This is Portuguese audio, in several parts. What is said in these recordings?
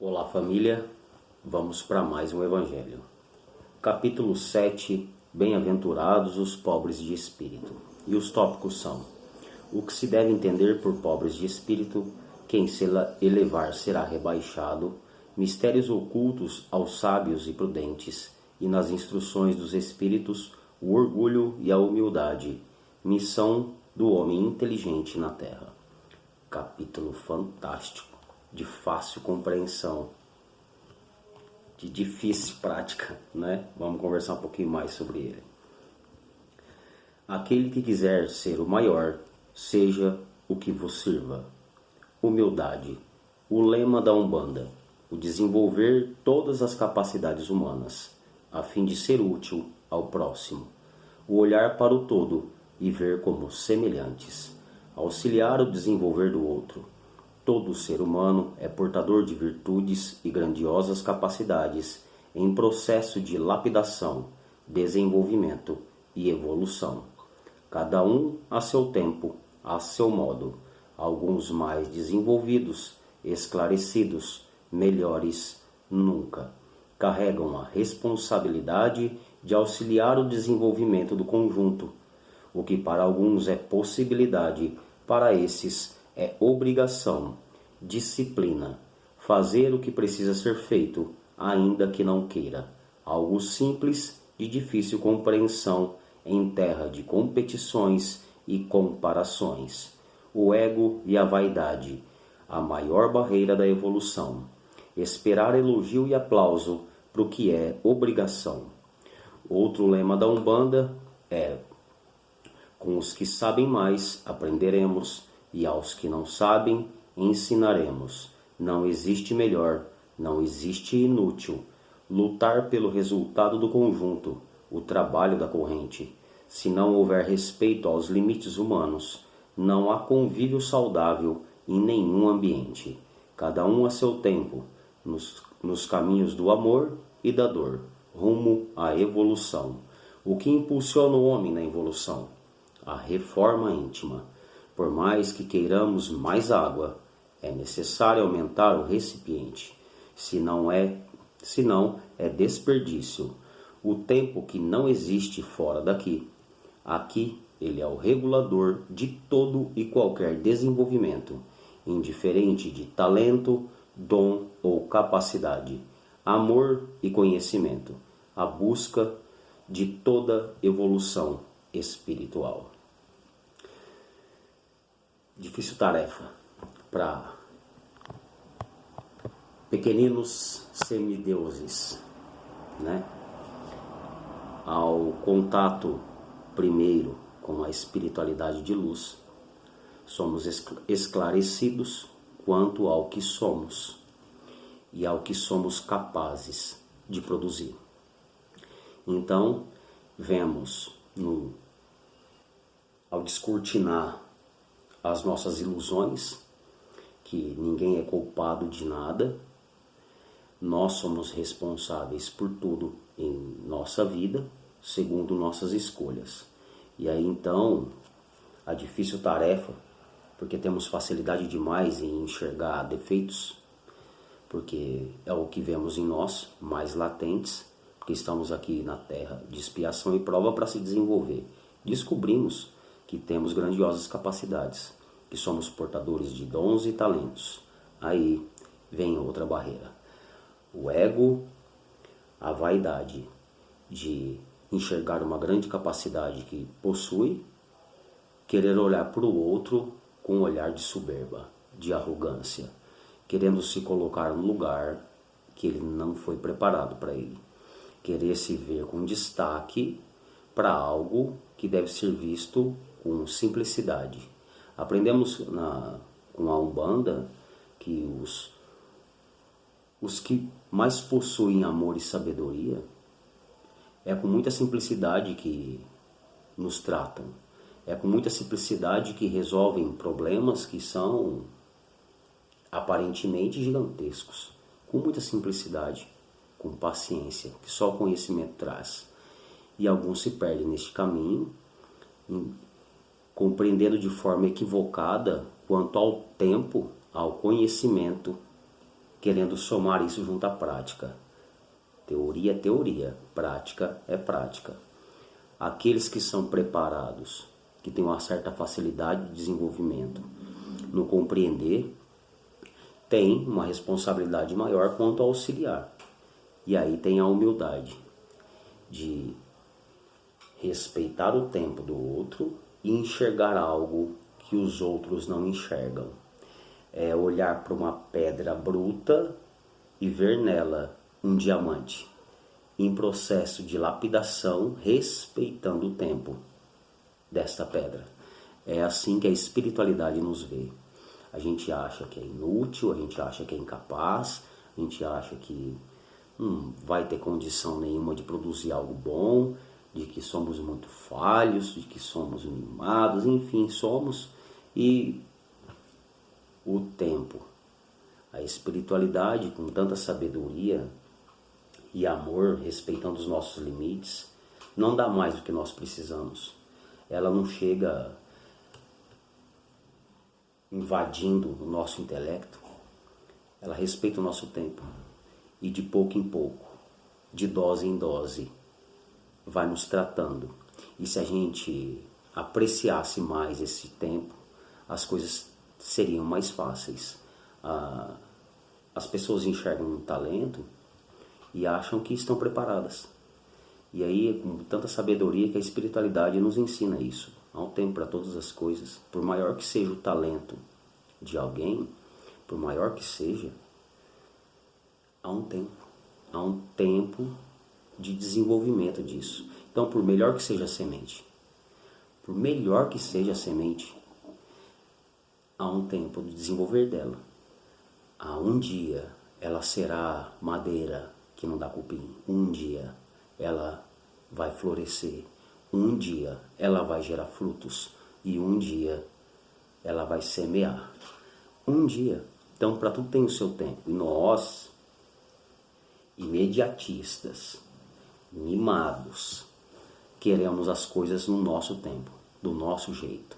Olá família, vamos para mais um Evangelho. Capítulo 7, Bem-aventurados os pobres de espírito. E os tópicos são: o que se deve entender por pobres de espírito, quem se elevar será rebaixado, mistérios ocultos aos sábios e prudentes, e nas instruções dos espíritos, o orgulho e a humildade, missão do homem inteligente na terra. Capítulo fantástico, de fácil compreensão, de difícil prática, né? Vamos conversar um pouquinho mais sobre ele. Aquele que quiser ser o maior, seja o que vos sirva. Humildade, o lema da Umbanda, o desenvolver todas as capacidades humanas, a fim de ser útil ao próximo. O olhar para o todo e ver como semelhantes, auxiliar o desenvolver do outro. Todo ser humano é portador de virtudes e grandiosas capacidades em processo de lapidação, desenvolvimento e evolução. Cada um a seu tempo, a seu modo, alguns mais desenvolvidos, esclarecidos, melhores nunca. Carregam a responsabilidade de auxiliar o desenvolvimento do conjunto. O que para alguns é possibilidade, para esses é obrigação, disciplina, fazer o que precisa ser feito, ainda que não queira. Algo simples, de difícil compreensão, em terra de competições e comparações. O ego e a vaidade, a maior barreira da evolução. Esperar elogio e aplauso para o que é obrigação. Outro lema da Umbanda é: com os que sabem mais, aprenderemos, e aos que não sabem, ensinaremos. Não existe melhor, não existe inútil. Lutar pelo resultado do conjunto, o trabalho da corrente. Se não houver respeito aos limites humanos, não há convívio saudável em nenhum ambiente. Cada um a seu tempo, nos caminhos do amor e da dor, rumo à evolução. O que impulsiona o homem na evolução? A reforma íntima. Por mais que queiramos mais água, é necessário aumentar o recipiente. Senão é desperdício. O tempo que não existe fora daqui. Aqui ele é o regulador de todo e qualquer desenvolvimento, indiferente de talento, dom ou capacidade, amor e conhecimento, a busca de toda evolução espiritual. Difícil tarefa para pequeninos semideuses, né? Ao contato primeiro com a espiritualidade de luz, somos esclarecidos quanto ao que somos e ao que somos capazes de produzir. Então, vemos ao descortinar as nossas ilusões, que ninguém é culpado de nada, nós somos responsáveis por tudo em nossa vida, segundo nossas escolhas. E aí então, a difícil tarefa, porque temos facilidade demais em enxergar defeitos, porque é o que vemos em nós, mais latentes, porque estamos aqui na terra de expiação e prova para se desenvolver. Descobrimos que temos grandiosas capacidades, que somos portadores de dons e talentos. Aí vem outra barreira. O ego, a vaidade de enxergar uma grande capacidade que possui, querer olhar para o outro com um olhar de soberba, de arrogância, querendo se colocar num lugar que ele não foi preparado para ele, querer se ver com destaque para algo que deve ser visto com simplicidade. Aprendemos com a Umbanda que os que mais possuem amor e sabedoria é com muita simplicidade que nos tratam. É com muita simplicidade que resolvem problemas que são aparentemente gigantescos. Com muita simplicidade, com paciência, que só o conhecimento traz. E alguns se perdem neste caminho, compreendendo de forma equivocada quanto ao tempo, ao conhecimento querendo somar isso junto à prática. Teoria é teoria, prática é prática. Aqueles que são preparados, que têm uma certa facilidade de desenvolvimento no compreender, têm uma responsabilidade maior quanto ao auxiliar. E aí tem a humildade de respeitar o tempo do outro e enxergar algo que os outros não enxergam. É olhar para uma pedra bruta e ver nela um diamante em processo de lapidação, respeitando o tempo desta pedra. É assim que a espiritualidade nos vê. A gente acha que é inútil, a gente acha que é incapaz, a gente acha que não vai ter condição nenhuma de produzir algo bom, de que somos muito falhos, de que somos mimados, enfim, somos. E o tempo, a espiritualidade com tanta sabedoria e amor, respeitando os nossos limites, não dá mais do que nós precisamos. Ela não chega invadindo o nosso intelecto, ela respeita o nosso tempo e de pouco em pouco, de dose em dose, vai nos tratando. E se a gente apreciasse mais esse tempo, as coisas seriam mais fáceis. As pessoas enxergam um talento e acham que estão preparadas. E aí, com tanta sabedoria que a espiritualidade nos ensina isso. Há um tempo para todas as coisas. Por maior que seja o talento de alguém, por maior que seja, há um tempo. Há um tempo de desenvolvimento disso. Então, por melhor que seja a semente, por melhor que seja a semente, há um tempo de desenvolver dela. Há um dia ela será madeira que não dá cupim. Um dia ela vai florescer. Um dia ela vai gerar frutos. E um dia ela vai semear. Um dia. Então, para tudo tem o seu tempo. E nós, imediatistas, mimados, queremos as coisas no nosso tempo, do nosso jeito.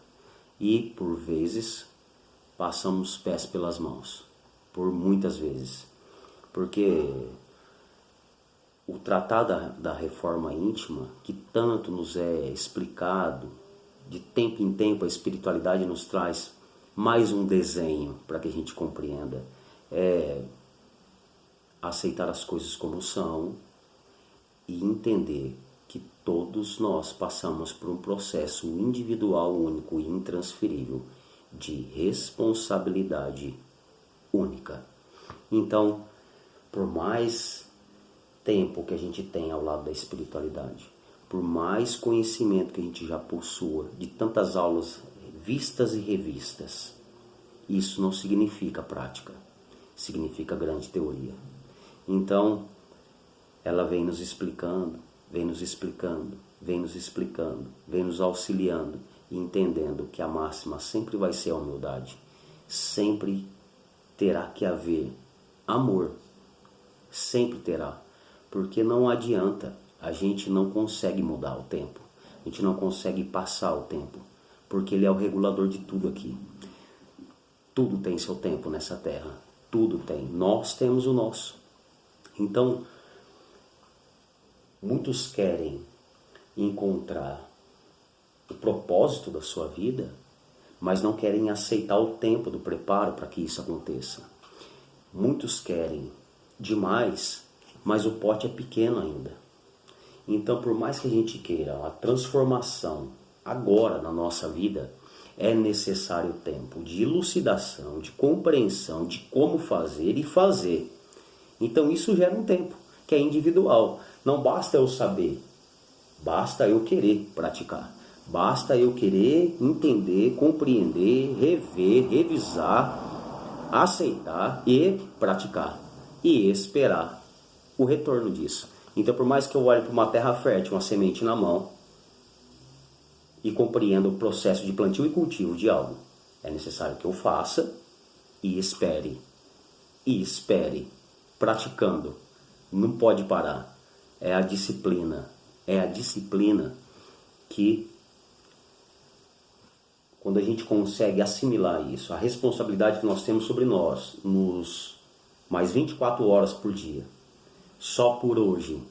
E, por vezes, passamos os pés pelas mãos. Por muitas vezes. Porque o tratado da reforma íntima, que tanto nos é explicado, de tempo em tempo a espiritualidade nos traz mais um desenho para que a gente compreenda. É aceitar as coisas como são e entender que todos nós passamos por um processo individual, único e intransferível de responsabilidade única. Então, por mais tempo que a gente tem ao lado da espiritualidade, por mais conhecimento que a gente já possua de tantas aulas vistas e revistas, isso não significa prática, significa grande teoria. Então, ela vem nos explicando, vem nos explicando, vem nos explicando, vem nos auxiliando e entendendo que a máxima sempre vai ser a humildade, sempre terá que haver amor, sempre terá, porque não adianta, a gente não consegue mudar o tempo, a gente não consegue passar o tempo, porque ele é o regulador de tudo aqui. Tudo tem seu tempo nessa terra, tudo tem, nós temos o nosso. Então, muitos querem encontrar o propósito da sua vida, mas não querem aceitar o tempo do preparo para que isso aconteça. Muitos querem demais, mas o pote é pequeno ainda. Então, por mais que a gente queira a transformação agora na nossa vida, é necessário tempo de elucidação, de compreensão de como fazer e fazer. Então, isso gera um tempo que é individual. Não basta eu saber, basta eu querer praticar. Basta eu querer entender, compreender, rever, revisar, aceitar e praticar. E esperar o retorno disso. Então, por mais que eu olhe para uma terra fértil, uma semente na mão, e compreenda o processo de plantio e cultivo de algo, é necessário que eu faça e espere. E espere. Praticando. Não pode parar. É a disciplina. É a disciplina que, quando a gente consegue assimilar isso, a responsabilidade que nós temos sobre nós, nos mais 24 horas por dia. Só por hoje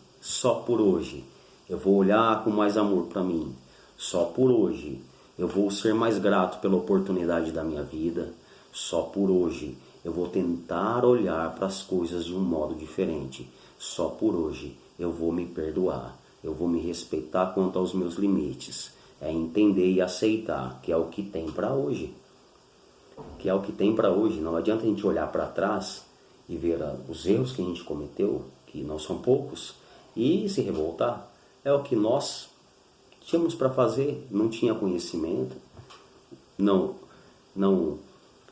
eu vou olhar com mais amor para mim. Só por hoje eu vou ser mais grato pela oportunidade da minha vida. Só por hoje eu vou tentar olhar para as coisas de um modo diferente. Só por hoje eu vou me perdoar. Eu vou me respeitar quanto aos meus limites. É entender e aceitar que é o que tem para hoje. Que é o que tem para hoje. Não adianta a gente olhar para trás e ver os erros que a gente cometeu, que não são poucos, e se revoltar. É o que nós tínhamos para fazer, não tinha conhecimento, não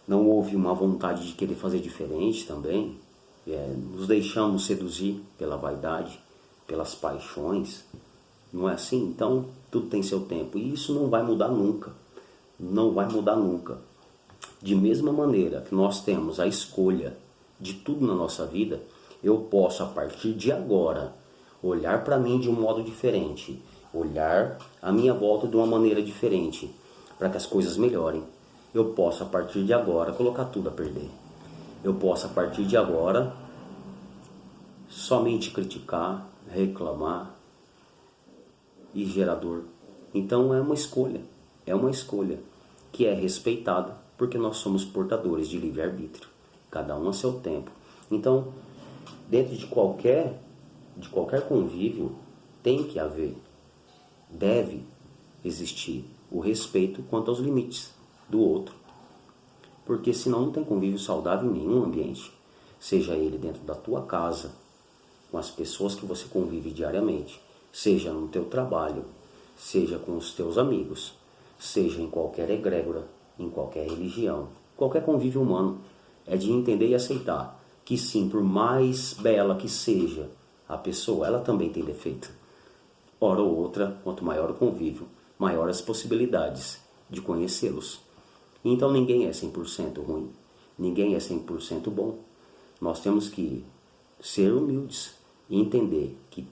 houve uma vontade de querer fazer diferente também. Nos deixamos seduzir pela vaidade, pelas paixões, não é assim? Então tudo tem seu tempo e isso não vai mudar nunca, não vai mudar nunca. De mesma maneira que nós temos a escolha de tudo na nossa vida, eu posso a partir de agora olhar para mim de um modo diferente, olhar a minha volta de uma maneira diferente, para que as coisas melhorem. Eu posso a partir de agora colocar tudo a perder. Eu posso a partir de agora somente criticar, reclamar e gerar dor. Então é uma escolha que é respeitada, porque nós somos portadores de livre-arbítrio, cada um a seu tempo. Então, dentro de qualquer convívio, tem que haver, deve existir o respeito quanto aos limites do outro. Porque senão não tem convívio saudável em nenhum ambiente. Seja ele dentro da tua casa, com as pessoas que você convive diariamente, seja no teu trabalho, seja com os teus amigos, seja em qualquer egrégora, em qualquer religião, qualquer convívio humano. É de entender e aceitar que sim, por mais bela que seja a pessoa, ela também tem defeito. Hora ou outra, quanto maior o convívio, maior as possibilidades de conhecê-los. Então ninguém é 100% ruim, ninguém é 100% bom. Nós temos que ser humildes e entender que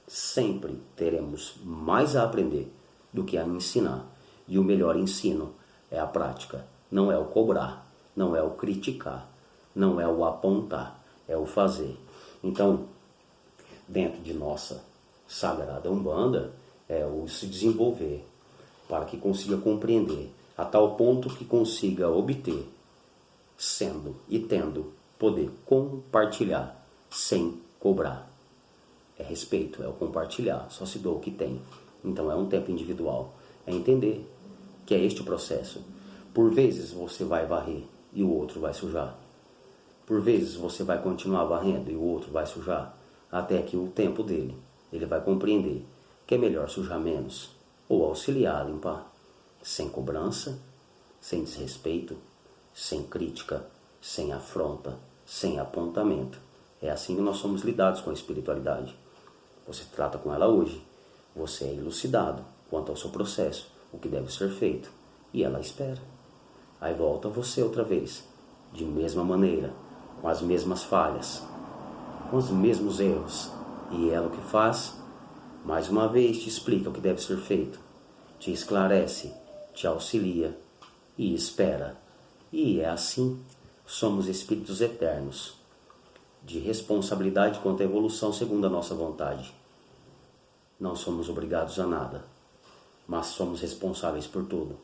sempre teremos mais a aprender do que a ensinar. E o melhor ensino é a prática, não é o cobrar, não é o criticar, não é o apontar, é o fazer. Então, dentro de nossa sagrada Umbanda, é o se desenvolver para que consiga compreender a tal ponto que consiga obter, sendo e tendo, poder compartilhar sem cobrar. É respeito, é o compartilhar, só se doa o que tem. Então é um tempo individual, é entender que é este o processo. Por vezes você vai varrer e o outro vai sujar. Por vezes você vai continuar varrendo e o outro vai sujar, até que o tempo dele, ele vai compreender que é melhor sujar menos ou auxiliar a limpar, sem cobrança, sem desrespeito, sem crítica, sem afronta, sem apontamento. É assim que nós somos lidados com a espiritualidade. Você trata com ela hoje, você é elucidado quanto ao seu processo, o que deve ser feito, e ela espera. Aí volta você outra vez, de mesma maneira, com as mesmas falhas, com os mesmos erros, e ela o que faz? Mais uma vez te explica o que deve ser feito, te esclarece, te auxilia e espera. E é assim, somos espíritos eternos, de responsabilidade quanto à evolução segundo a nossa vontade. Não somos obrigados a nada, mas somos responsáveis por tudo.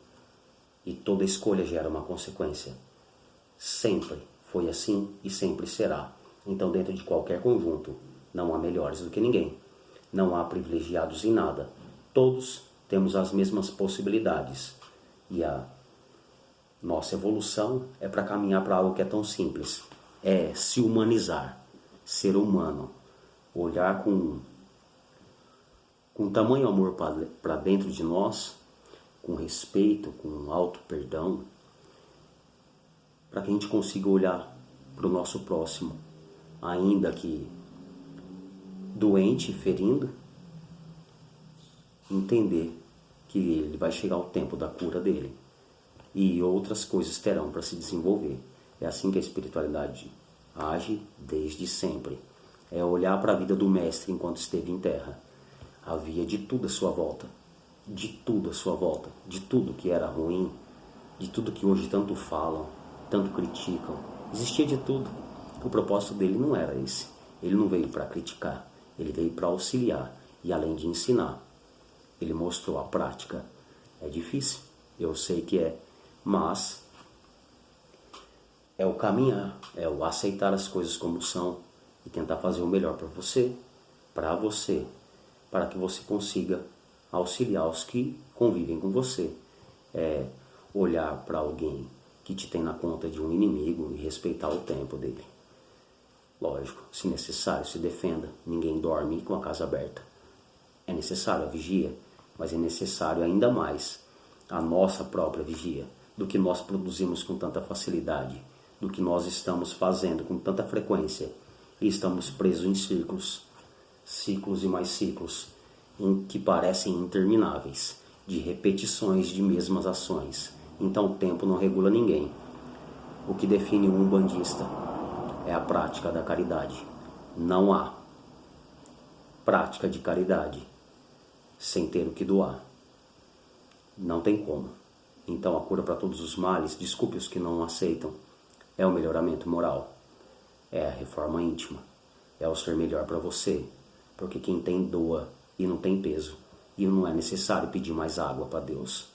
E toda escolha gera uma consequência. Sempre foi assim e sempre será. Então, dentro de qualquer conjunto, não há melhores do que ninguém. Não há privilegiados em nada. Todos temos as mesmas possibilidades. E a nossa evolução é para caminhar para algo que é tão simples. É se humanizar, ser humano, olhar com tamanho amor para dentro de nós, com respeito, com alto perdão, para que a gente consiga olhar para o nosso próximo, ainda que doente, ferindo, entender que ele vai chegar o tempo da cura dele e outras coisas terão para se desenvolver. É assim que a espiritualidade age desde sempre. É olhar para a vida do mestre enquanto esteve em terra. Havia de tudo à sua volta, de tudo à sua volta, de tudo que era ruim, de tudo que hoje tanto falam, tanto criticam. Existia de tudo. O propósito dele não era esse. Ele não veio para criticar, ele veio para auxiliar e além de ensinar. Ele mostrou a prática. É difícil, eu sei que é, mas é o caminhar, é o aceitar as coisas como são e tentar fazer o melhor para você, para que você consiga auxiliar os que convivem com você. É olhar para alguém que te tem na conta de um inimigo e respeitar o tempo dele. Lógico, se necessário, se defenda. Ninguém dorme com a casa aberta. É necessário a vigia, mas é necessário ainda mais a nossa própria vigia, do que nós produzimos com tanta facilidade, do que nós estamos fazendo com tanta frequência e estamos presos em ciclos e mais ciclos, em que parecem intermináveis, de repetições de mesmas ações. Então o tempo não regula ninguém. O que define um umbandista é a prática da caridade. Não há prática de caridade sem ter o que doar. Não tem como. Então a cura para todos os males, desculpe os que não aceitam, é o melhoramento moral, é a reforma íntima, é o ser melhor para você, porque quem tem doa e não tem peso, e não é necessário pedir mais água para Deus.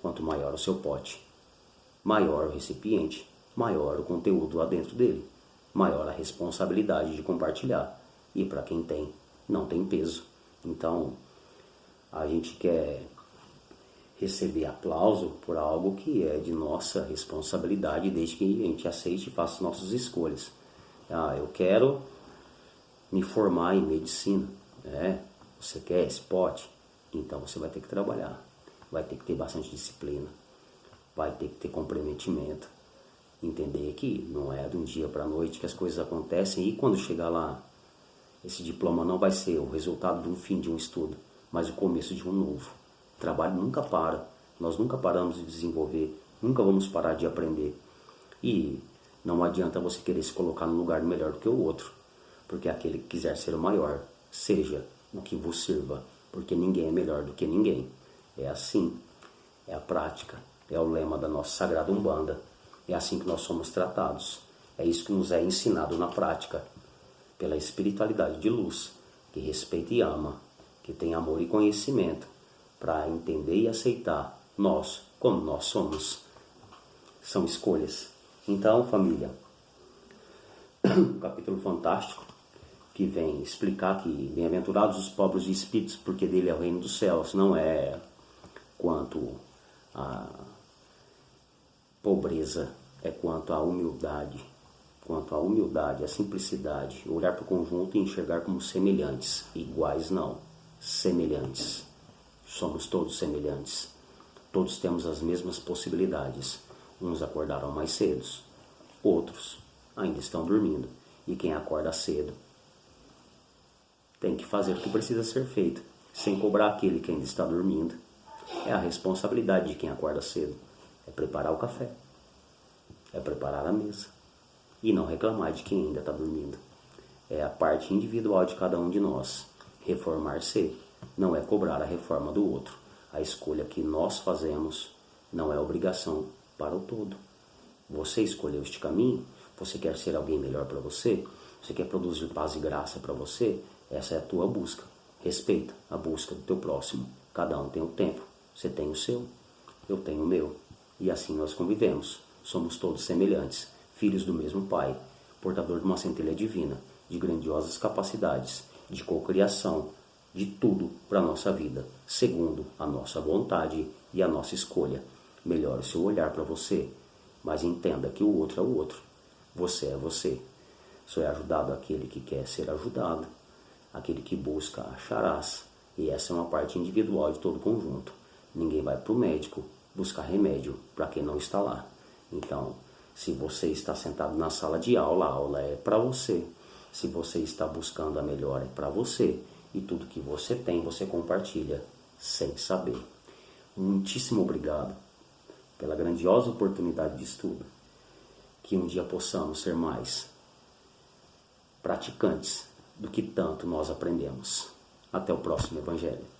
Quanto maior o seu pote, maior o recipiente, maior o conteúdo lá dentro dele, maior a responsabilidade de compartilhar. E para quem tem, não tem peso. Então, a gente quer receber aplauso por algo que é de nossa responsabilidade, desde que a gente aceite e faça nossas escolhas. Eu quero me formar em medicina. Você quer esse pote? Então você vai ter que trabalhar, vai ter que ter bastante disciplina, vai ter que ter comprometimento, entender que não é de um dia para a noite que as coisas acontecem e quando chegar lá, esse diploma não vai ser o resultado do fim de um estudo, mas o começo de um novo. O trabalho nunca para, nós nunca paramos de desenvolver, nunca vamos parar de aprender. E não adianta você querer se colocar num lugar melhor do que o outro, porque aquele que quiser ser o maior, seja o que vos sirva, porque ninguém é melhor do que ninguém. É assim, é a prática, é o lema da nossa sagrada Umbanda. É assim que nós somos tratados. É isso que nos é ensinado na prática, pela espiritualidade de luz, que respeita e ama, que tem amor e conhecimento, para entender e aceitar nós como nós somos. São escolhas. Então, família, um capítulo fantástico, que vem explicar que bem-aventurados os pobres de espíritos, porque dele é o reino dos céus. Não é quanto a pobreza, é quanto a humildade. Quanto à humildade, a simplicidade, olhar para o conjunto e enxergar como semelhantes. Iguais não, semelhantes. Somos todos semelhantes. Todos temos as mesmas possibilidades. Uns acordaram mais cedo, outros ainda estão dormindo. E quem acorda cedo tem que fazer o que precisa ser feito, sem cobrar aquele que ainda está dormindo. É a responsabilidade de quem acorda cedo. É preparar o café, é preparar a mesa e não reclamar de quem ainda está dormindo. É a parte individual de cada um de nós. Reformar-se não é cobrar a reforma do outro. A escolha que nós fazemos não é obrigação para o todo. Você escolheu este caminho, você quer ser alguém melhor para você, você quer produzir paz e graça para você, essa é a tua busca. Respeita a busca do teu próximo. Cada um tem o tempo. Você tem o seu, eu tenho o meu. E assim nós convivemos. Somos todos semelhantes, filhos do mesmo Pai, portador de uma centelha divina, de grandiosas capacidades, de cocriação, de tudo para a nossa vida, segundo a nossa vontade e a nossa escolha. Melhore o seu olhar para você, mas entenda que o outro é o outro. Você é você. Só é ajudado aquele que quer ser ajudado. Aquele que busca acharás. E essa é uma parte individual de todo o conjunto. Ninguém vai para o médico buscar remédio para quem não está lá. Então, se você está sentado na sala de aula, a aula é para você. Se você está buscando a melhora, é para você. E tudo que você tem, você compartilha sem saber. Muitíssimo obrigado pela grandiosa oportunidade de estudo. Que um dia possamos ser mais praticantes do que tanto nós aprendemos. Até o próximo Evangelho.